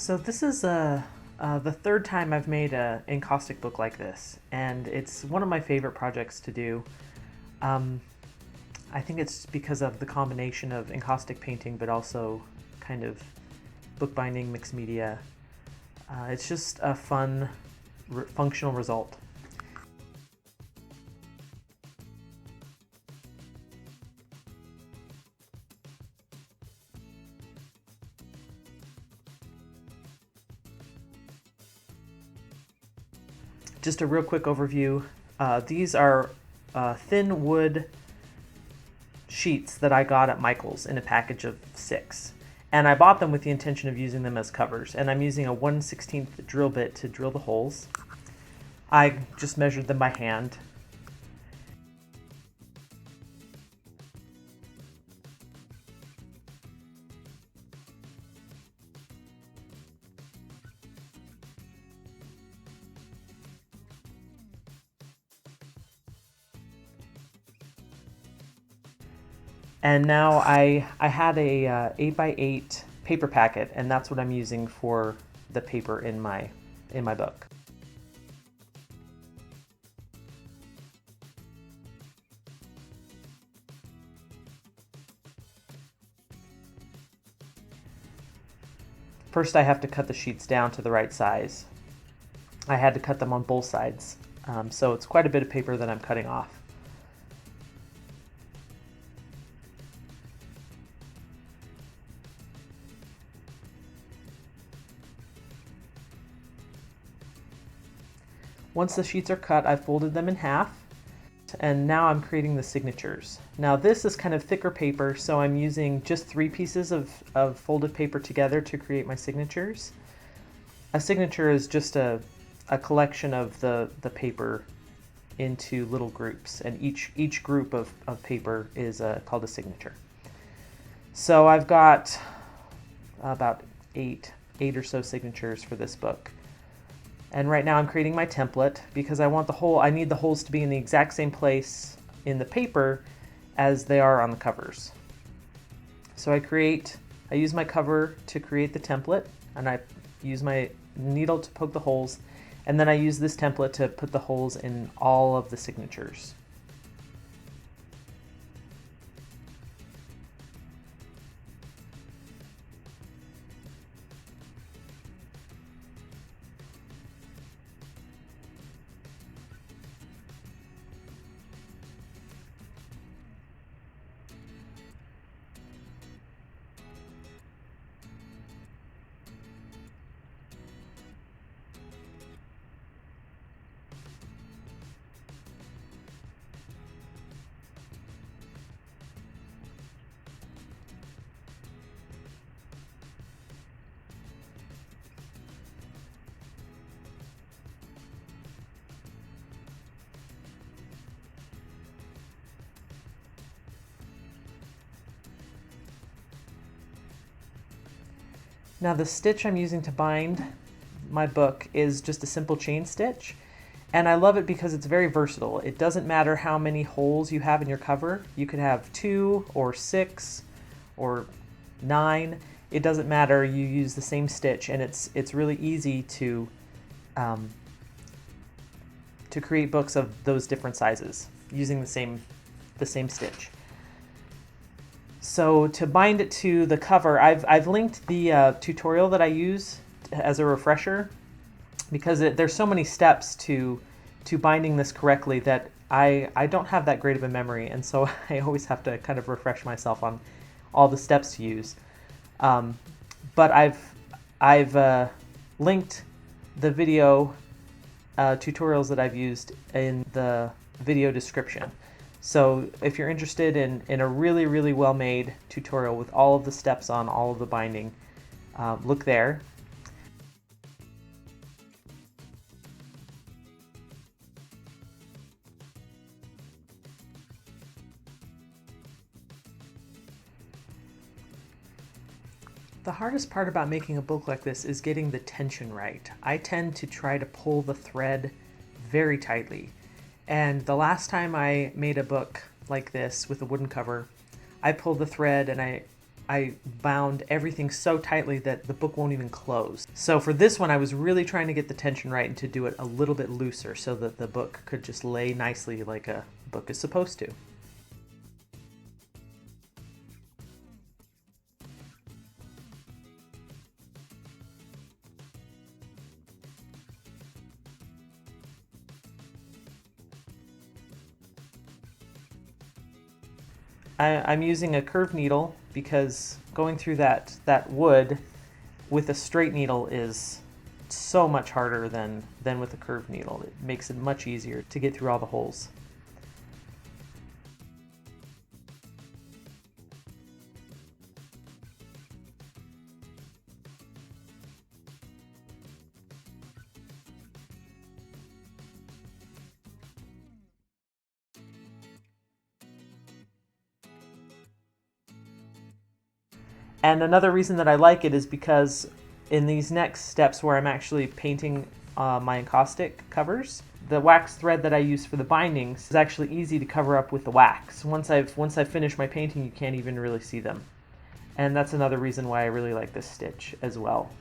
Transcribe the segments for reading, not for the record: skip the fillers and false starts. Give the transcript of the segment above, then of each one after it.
So this is the third time I've made an encaustic book like this, and it's one of my favorite projects to do. Um, I think it's because of the combination of encaustic painting, but also kind of bookbinding, mixed media. It's just a fun, functional result. Just a real quick overview. These are thin wood sheets that I got at Michael's in a package of 6. And I bought them with the intention of using them as covers. And I'm using a 1/16 drill bit to drill the holes. I just measured them by hand. And now I had a 8x8 paper packet, and that's what I'm using for the paper in my book. First I have to cut the sheets down to the right size. I had to cut them on both sides, so it's quite a bit of paper that I'm cutting off. Once the sheets are cut, I've folded them in half, and now I'm creating the signatures. Now this is kind of thicker paper, so I'm using just 3 pieces of folded paper together to create my signatures. A signature is just a collection of the paper into little groups, and each group of paper is called a signature. So I've got about eight or so signatures for this book. And right now I'm creating my template because I need the holes to be in the exact same place in the paper as they are on the covers. So I use my cover to create the template, and I use my needle to poke the holes, and then I use this template to put the holes in all of the signatures. Now the stitch I'm using to bind my book is just a simple chain stitch, and I love it because it's very versatile. It doesn't matter how many holes you have in your cover. You could have 2 or 6 or 9. It doesn't matter. You use the same stitch, and it's really easy to create books of those different sizes using the same stitch. So to bind it to the cover, I've linked the tutorial that I use as a refresher, because there's so many steps to binding this correctly that I don't have that great of a memory, and so I always have to kind of refresh myself on all the steps to use. But I've linked the video tutorials that I've used in the video description. So if you're interested in a really, really well-made tutorial with all of the steps on all of the binding, look there. The hardest part about making a book like this is getting the tension right. I tend to try to pull the thread very tightly. And the last time I made a book like this with a wooden cover, I pulled the thread and I bound everything so tightly that the book won't even close. So for this one, I was really trying to get the tension right and to do it a little bit looser so that the book could just lay nicely like a book is supposed to. I'm using a curved needle because going through that wood with a straight needle is so much harder than with a curved needle. It makes it much easier to get through all the holes. And another reason that I like it is because in these next steps where I'm actually painting my encaustic covers, the wax thread that I use for the bindings is actually easy to cover up with the wax. Once I've finished my painting, you can't even really see them. And that's another reason why I really like this stitch as well.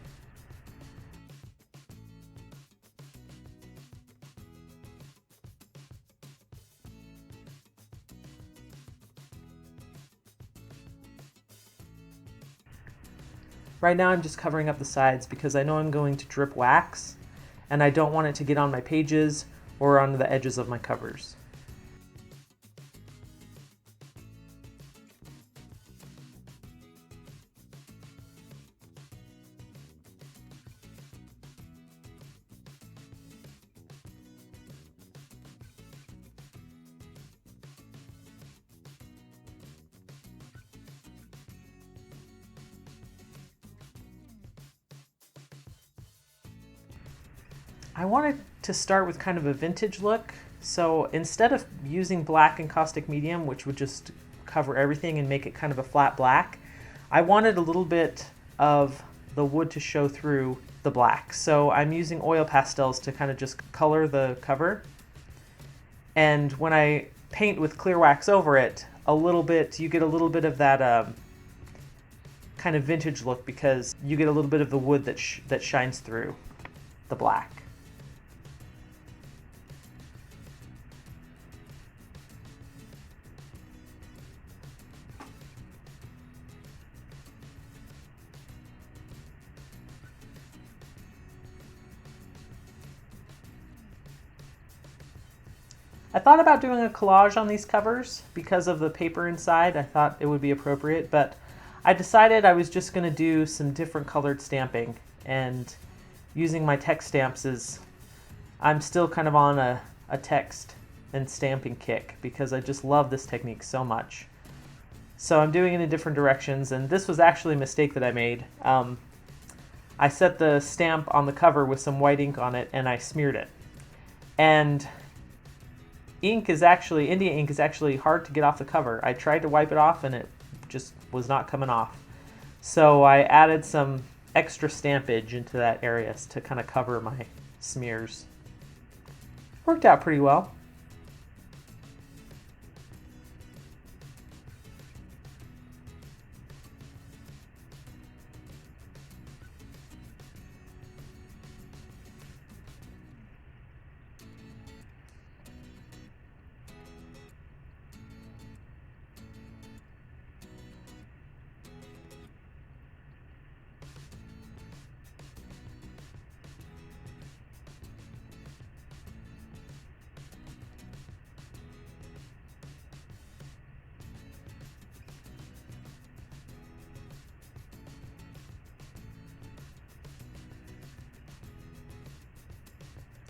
Right now I'm just covering up the sides because I know I'm going to drip wax and I don't want it to get on my pages or onto the edges of my covers. I wanted to start with kind of a vintage look, so instead of using black encaustic medium, which would just cover everything and make it kind of a flat black, I wanted a little bit of the wood to show through the black. So I'm using oil pastels to kind of just color the cover. And when I paint with clear wax over it, you get a little bit of that kind of vintage look because you get a little bit of the wood that shines through the black. I thought about doing a collage on these covers because of the paper inside. I thought it would be appropriate, but I decided I was just going to do some different colored stamping, and using my text stamps I'm still kind of on a text and stamping kick because I just love this technique so much. So I'm doing it in different directions, and this was actually a mistake that I made. I set the stamp on the cover with some white ink on it and I smeared it. And India ink is actually hard to get off the cover. I tried to wipe it off and it just was not coming off. So I added some extra stampage into that area to kind of cover my smears. Worked out pretty well.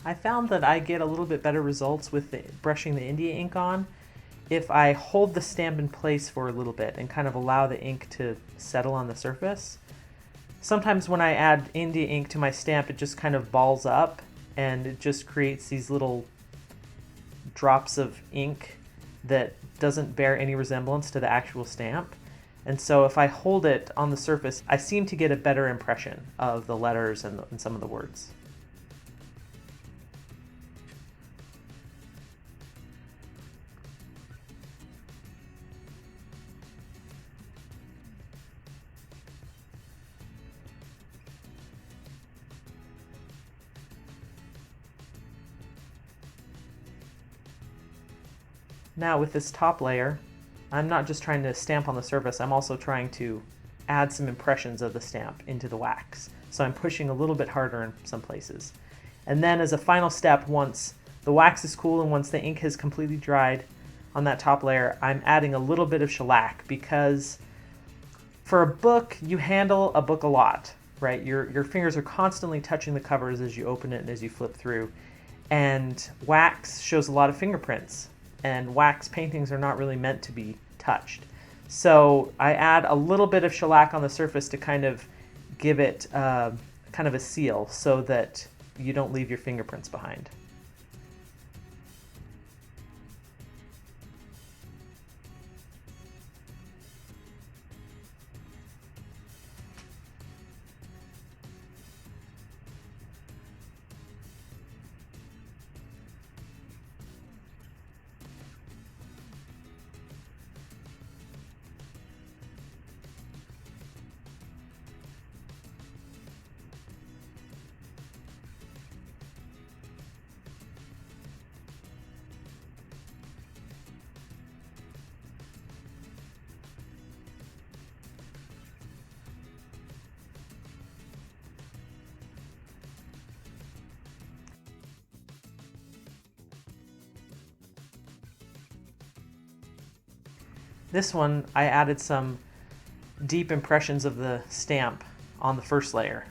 I found that I get a little bit better results with brushing the India ink on if I hold the stamp in place for a little bit and kind of allow the ink to settle on the surface. Sometimes when I add India ink to my stamp, it just kind of balls up and it just creates these little drops of ink that doesn't bear any resemblance to the actual stamp. And so if I hold it on the surface, I seem to get a better impression of the letters and some of the words. Now with this top layer, I'm not just trying to stamp on the surface, I'm also trying to add some impressions of the stamp into the wax. So I'm pushing a little bit harder in some places. And then as a final step, once the wax is cool and once the ink has completely dried on that top layer, I'm adding a little bit of shellac, because for a book, you handle a book a lot, right? Your fingers are constantly touching the covers as you open it and as you flip through. And wax shows a lot of fingerprints, and wax paintings are not really meant to be touched. So I add a little bit of shellac on the surface to kind of give it kind of a seal so that you don't leave your fingerprints behind. This one, I added some deep impressions of the stamp on the first layer.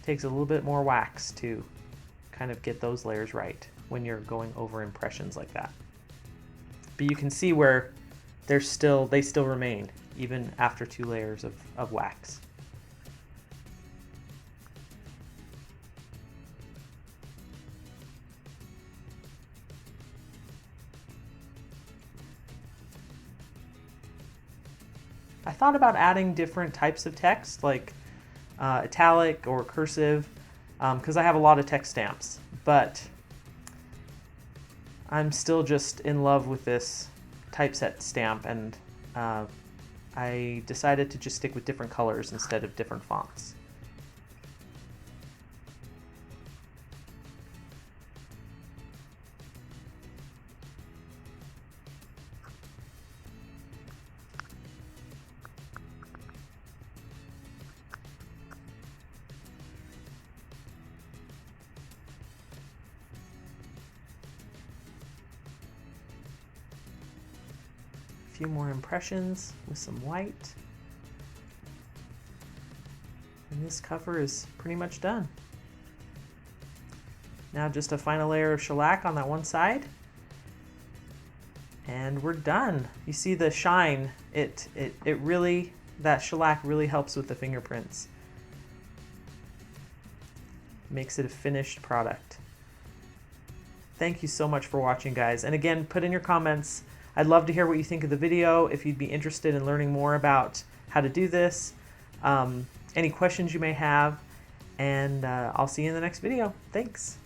Takes a little bit more wax to kind of get those layers right when you're going over impressions like that. But you can see where they still remain even after 2 layers of wax. I thought about adding different types of text, like italic or cursive, because I have a lot of text stamps, but I'm still just in love with this typeset stamp, and I decided to just stick with different colors instead of different fonts. A few more impressions with some white. And this cover is pretty much done. Now just a final layer of shellac on that one side. And we're done. You see the shine, it really, that shellac really helps with the fingerprints. Makes it a finished product. Thank you so much for watching, guys. And again, put in your comments. I'd love to hear what you think of the video, if you'd be interested in learning more about how to do this, any questions you may have, and I'll see you in the next video. Thanks.